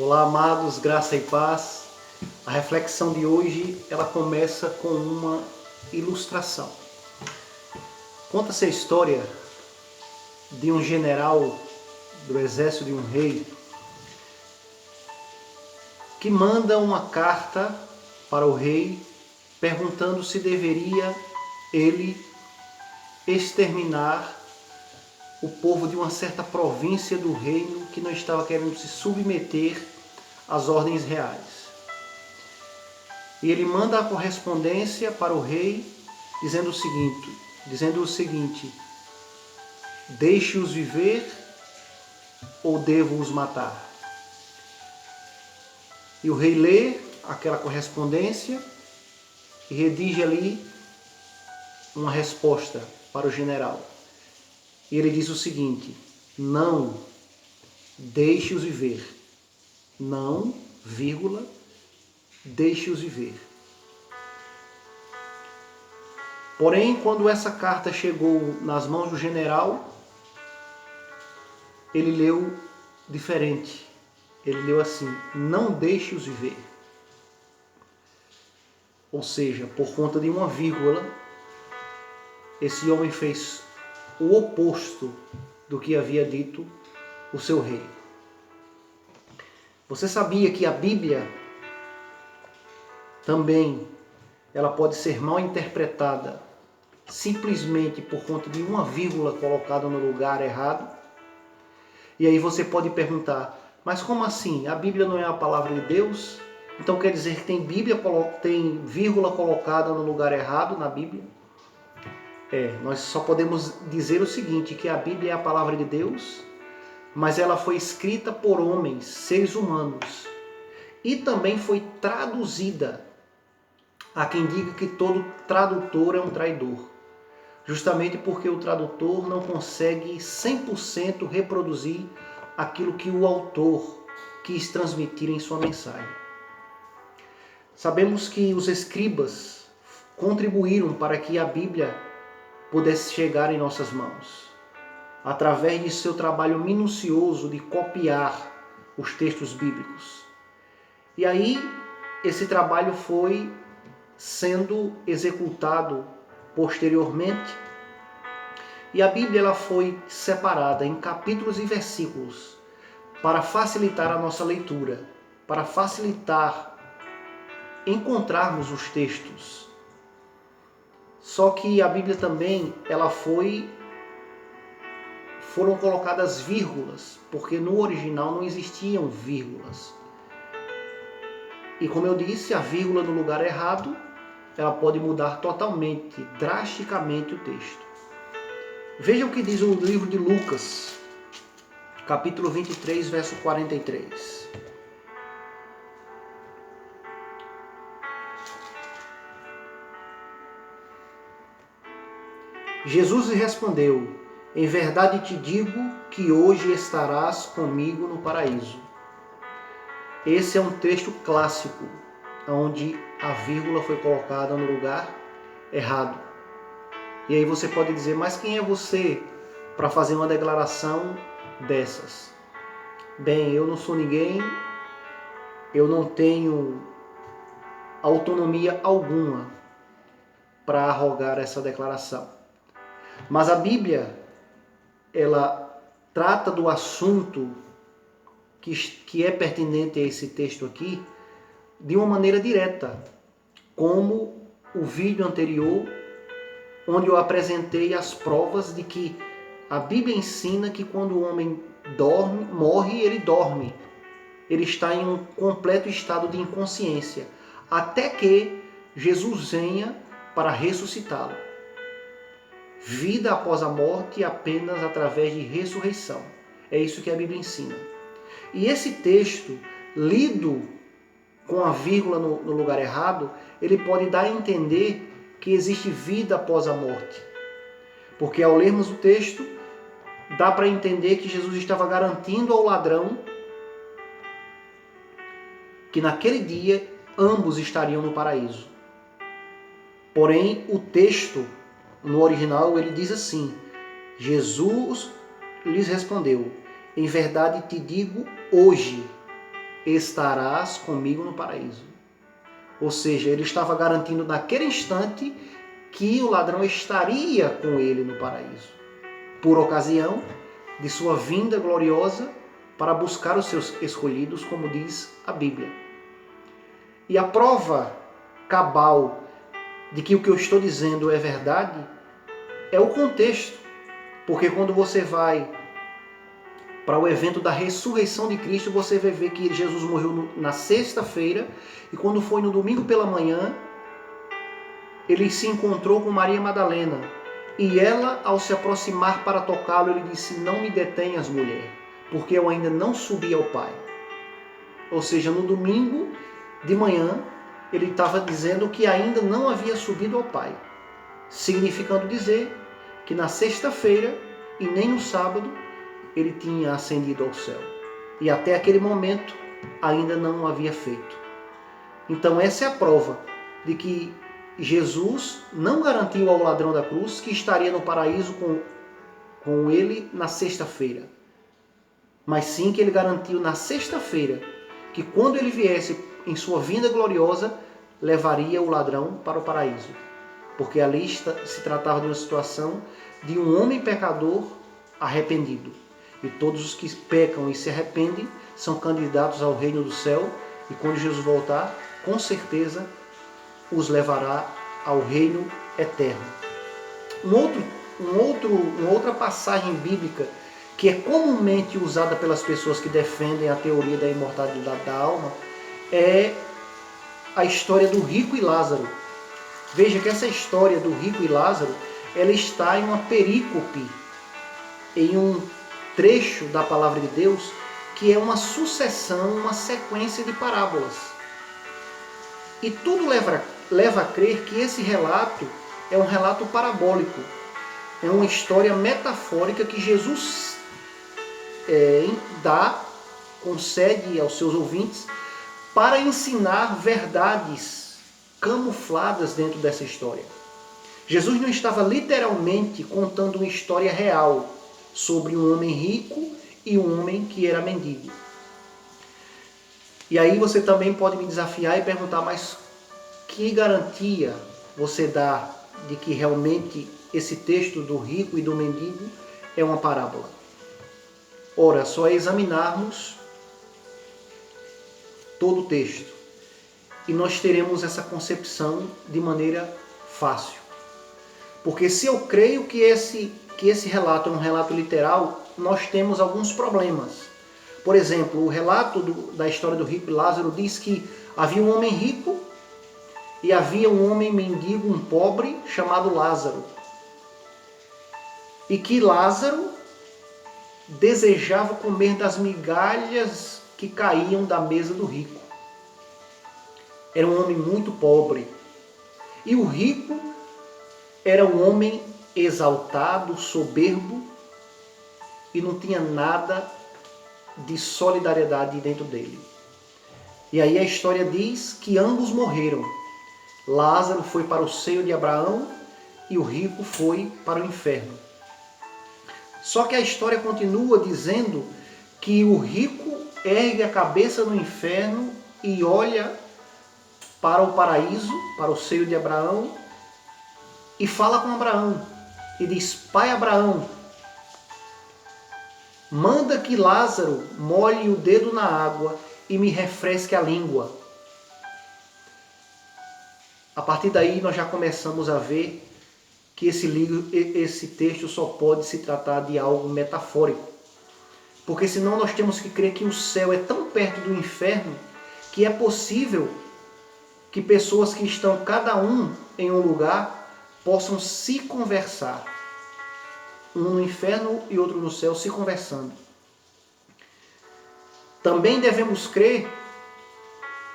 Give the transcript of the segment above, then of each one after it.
Olá, amados, graça e paz. A reflexão de hoje, ela começa com uma ilustração. Conta-se a história de um general do exército de um rei que manda uma carta para o rei perguntando se deveria ele exterminar o povo de uma certa província do reino que não estava querendo se submeter às ordens reais. E ele manda a correspondência para o rei dizendo o seguinte: deixe-os viver ou devo-os matar? E o rei lê aquela correspondência e redige ali uma resposta para o general. E ele diz o seguinte: não, deixe-os viver. Não, vírgula, deixe-os viver. Porém, quando essa carta chegou nas mãos do general, ele leu diferente. Ele leu assim: não deixe-os viver. Ou seja, por conta de uma vírgula, esse homem fez o oposto do que havia dito o seu rei. Você sabia que a Bíblia também ela pode ser mal interpretada simplesmente por conta de uma vírgula colocada no lugar errado? E aí você pode perguntar: mas como assim? A Bíblia não é a palavra de Deus? Então quer dizer que tem vírgula colocada no lugar errado na Bíblia? Nós só podemos dizer o seguinte, que a Bíblia é a palavra de Deus, mas ela foi escrita por homens, seres humanos, e também foi traduzida. Há quem diga que todo tradutor é um traidor, justamente porque o tradutor não consegue 100% reproduzir aquilo que o autor quis transmitir em sua mensagem. Sabemos que os escribas contribuíram para que a Bíblia pudesse chegar em nossas mãos, através de seu trabalho minucioso de copiar os textos bíblicos. E aí, esse trabalho foi sendo executado posteriormente, e a Bíblia ela foi separada em capítulos e versículos para facilitar a nossa leitura, para facilitar encontrarmos os textos. Só que a Bíblia também foram colocadas vírgulas, porque no original não existiam vírgulas. E como eu disse, a vírgula no lugar errado, ela pode mudar totalmente, drasticamente o texto. Veja o que diz o livro de Lucas, capítulo 23, verso 43. Jesus lhe respondeu: em verdade te digo que hoje estarás comigo no paraíso. Esse é um texto clássico, onde a vírgula foi colocada no lugar errado. E aí você pode dizer: mas quem é você para fazer uma declaração dessas? Bem, eu não sou ninguém, eu não tenho autonomia alguma para arrogar essa declaração. Mas a Bíblia, ela trata do assunto que é pertinente a esse texto aqui de uma maneira direta, como o vídeo anterior, onde eu apresentei as provas de que a Bíblia ensina que quando o homem morre, ele dorme. Ele está em um completo estado de inconsciência, até que Jesus venha para ressuscitá-lo. Vida após a morte apenas através de ressurreição. É isso que a Bíblia ensina. E esse texto, lido com a vírgula no lugar errado, ele pode dar a entender que existe vida após a morte. Porque ao lermos o texto, dá para entender que Jesus estava garantindo ao ladrão que naquele dia ambos estariam no paraíso. Porém, o texto, no original, ele diz assim: Jesus lhes respondeu: em verdade te digo hoje. estarás comigo no paraíso. Ou seja, ele estava garantindo naquele instante que o ladrão estaria com ele no paraíso, por ocasião de sua vinda gloriosa para buscar os seus escolhidos, como diz a Bíblia. E a prova cabal de que o que eu estou dizendo é verdade é o contexto. Porque quando você vai para o evento da ressurreição de Cristo, você vai ver que Jesus morreu na sexta-feira, e quando foi no domingo pela manhã, ele se encontrou com Maria Madalena. E ela, ao se aproximar para tocá-lo, ele disse: não me detenhas, mulher, porque eu ainda não subi ao Pai. Ou seja, no domingo de manhã, ele estava dizendo que ainda não havia subido ao Pai, significando dizer que na sexta-feira e nem no sábado ele tinha ascendido ao céu. E até aquele momento ainda não o havia feito. Então essa é a prova de que Jesus não garantiu ao ladrão da cruz que estaria no paraíso com ele na sexta-feira. Mas sim que ele garantiu na sexta-feira que quando ele viesse em sua vinda gloriosa, levaria o ladrão para o paraíso. Porque ali se tratava de uma situação de um homem pecador arrependido. E todos os que pecam e se arrependem são candidatos ao reino do céu. E quando Jesus voltar, com certeza os levará ao reino eterno. Uma outra passagem bíblica que é comumente usada pelas pessoas que defendem a teoria da imortalidade da alma é a história do rico e Lázaro. Veja que essa história do rico e Lázaro, ela está em uma perícope, em um trecho da palavra de Deus, que é uma sucessão, uma sequência de parábolas. E tudo leva a crer que esse relato é um relato parabólico, é uma história metafórica que Jesus concede aos seus ouvintes para ensinar verdades camufladas dentro dessa história. Jesus não estava literalmente contando uma história real sobre um homem rico e um homem que era mendigo. E aí você também pode me desafiar e perguntar, mas que garantia você dá de que realmente esse texto do rico e do mendigo é uma parábola? Ora, só é examinarmos todo o texto e nós teremos essa concepção de maneira fácil. Porque se eu creio que esse relato é um relato literal, nós temos alguns problemas. Por exemplo, o relato da história do rico e Lázaro diz que havia um homem rico e havia um homem mendigo, um pobre, chamado Lázaro. E que Lázaro desejava comer das migalhas que caíam da mesa do rico. Era um homem muito pobre. E o rico era um homem exaltado, soberbo, e não tinha nada de solidariedade dentro dele. E aí a história diz que ambos morreram. Lázaro foi para o seio de Abraão e o rico foi para o inferno. Só que a história continua dizendo que o rico ergue a cabeça no inferno e olha para o paraíso, para o seio de Abraão, e fala com Abraão. E diz: Pai Abraão, manda que Lázaro molhe o dedo na água e me refresque a língua. A partir daí nós já começamos a ver que esse texto só pode se tratar de algo metafórico. Porque senão nós temos que crer que o céu é tão perto do inferno que é possível que pessoas que estão cada um em um lugar possam se conversar. Um no inferno e outro no céu se conversando. Também devemos crer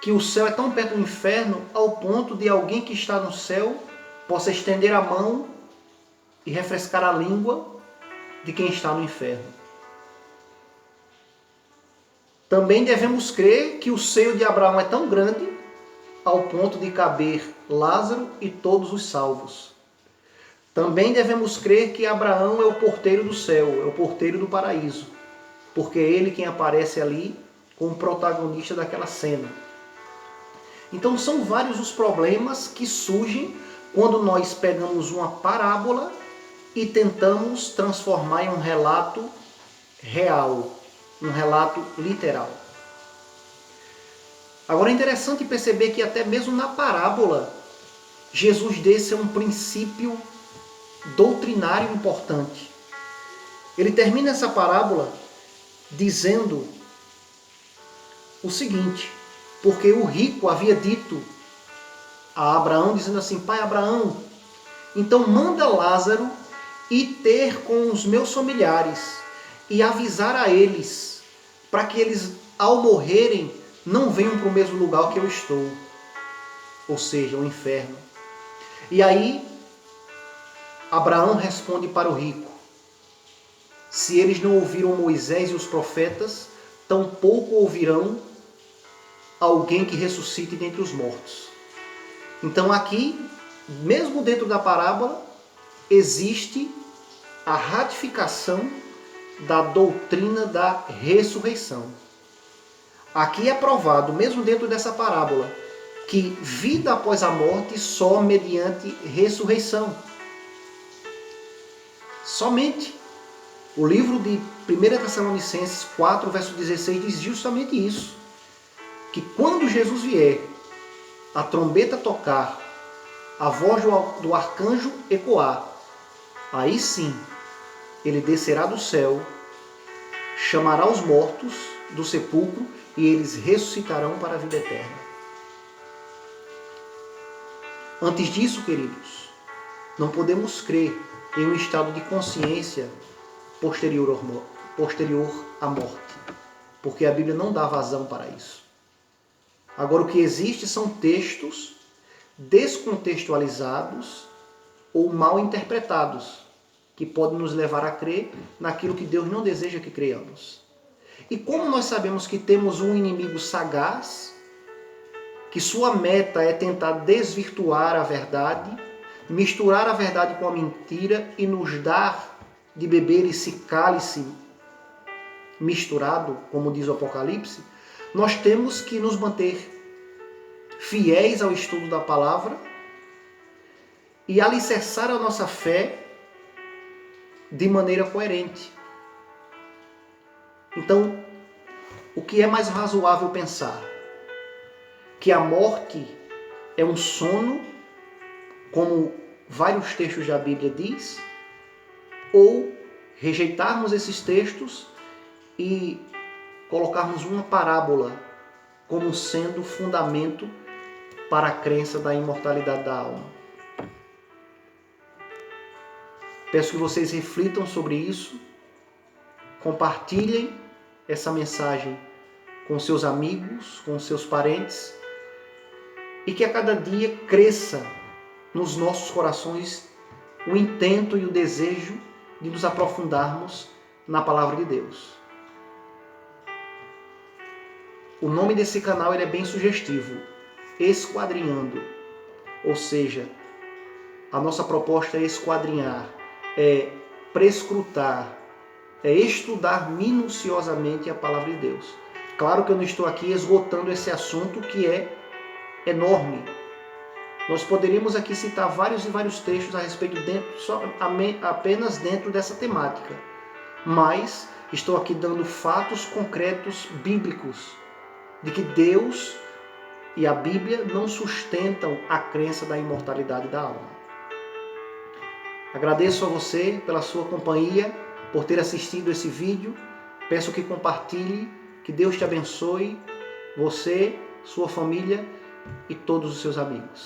que o céu é tão perto do inferno ao ponto de alguém que está no céu possa estender a mão e refrescar a língua de quem está no inferno. Também devemos crer que o seio de Abraão é tão grande ao ponto de caber Lázaro e todos os salvos. Também devemos crer que Abraão é o porteiro do céu, é o porteiro do paraíso, porque é ele quem aparece ali como protagonista daquela cena. Então são vários os problemas que surgem quando nós pegamos uma parábola e tentamos transformar em um relato real, um relato literal. Agora é interessante perceber que até mesmo na parábola, Jesus deixa um princípio doutrinário importante. Ele termina essa parábola dizendo o seguinte: porque o rico havia dito a Abraão, dizendo assim: Pai Abraão, então manda Lázaro ir ter com os meus familiares e avisar a eles, para que eles, ao morrerem, não venham para o mesmo lugar que eu estou, ou seja, o inferno. E aí, Abraão responde para o rico: se eles não ouviram Moisés e os profetas, tampouco ouvirão alguém que ressuscite dentre os mortos. Então aqui, mesmo dentro da parábola, existe a ratificação da doutrina da ressurreição. Aqui é provado, mesmo dentro dessa parábola, que vida após a morte só mediante ressurreição. Somente. O livro de 1 Tessalonicenses 4, verso 16 diz justamente isso. Que quando Jesus vier, a trombeta tocar, a voz do arcanjo ecoar, aí sim, ele descerá do céu, chamará os mortos do sepulcro e eles ressuscitarão para a vida eterna. Antes disso, queridos, não podemos crer em um estado de consciência posterior à morte, porque a Bíblia não dá vazão para isso. Agora, o que existe são textos descontextualizados ou mal interpretados, que podem nos levar a crer naquilo que Deus não deseja que creiamos. E como nós sabemos que temos um inimigo sagaz, que sua meta é tentar desvirtuar a verdade, misturar a verdade com a mentira e nos dar de beber esse cálice misturado, como diz o Apocalipse, nós temos que nos manter fiéis ao estudo da palavra e alicerçar a nossa fé de maneira coerente. Então, o que é mais razoável pensar? Que a morte é um sono, como vários textos da Bíblia diz, ou rejeitarmos esses textos e colocarmos uma parábola como sendo fundamento para a crença da imortalidade da alma. Peço que vocês reflitam sobre isso, compartilhem essa mensagem com seus amigos, com seus parentes, e que a cada dia cresça nos nossos corações o intento e o desejo de nos aprofundarmos na palavra de Deus. O nome desse canal ele é bem sugestivo, Esquadrinhando. Ou seja, a nossa proposta é esquadrinhar, é prescrutar, é estudar minuciosamente a palavra de Deus. Claro que eu não estou aqui esgotando esse assunto que é enorme. Nós poderíamos aqui citar vários e vários textos a respeito apenas dentro dessa temática. Mas estou aqui dando fatos concretos bíblicos de que Deus e a Bíblia não sustentam a crença da imortalidade da alma. Agradeço a você pela sua companhia, por ter assistido esse vídeo. Peço que compartilhe, que Deus te abençoe, você, sua família e todos os seus amigos.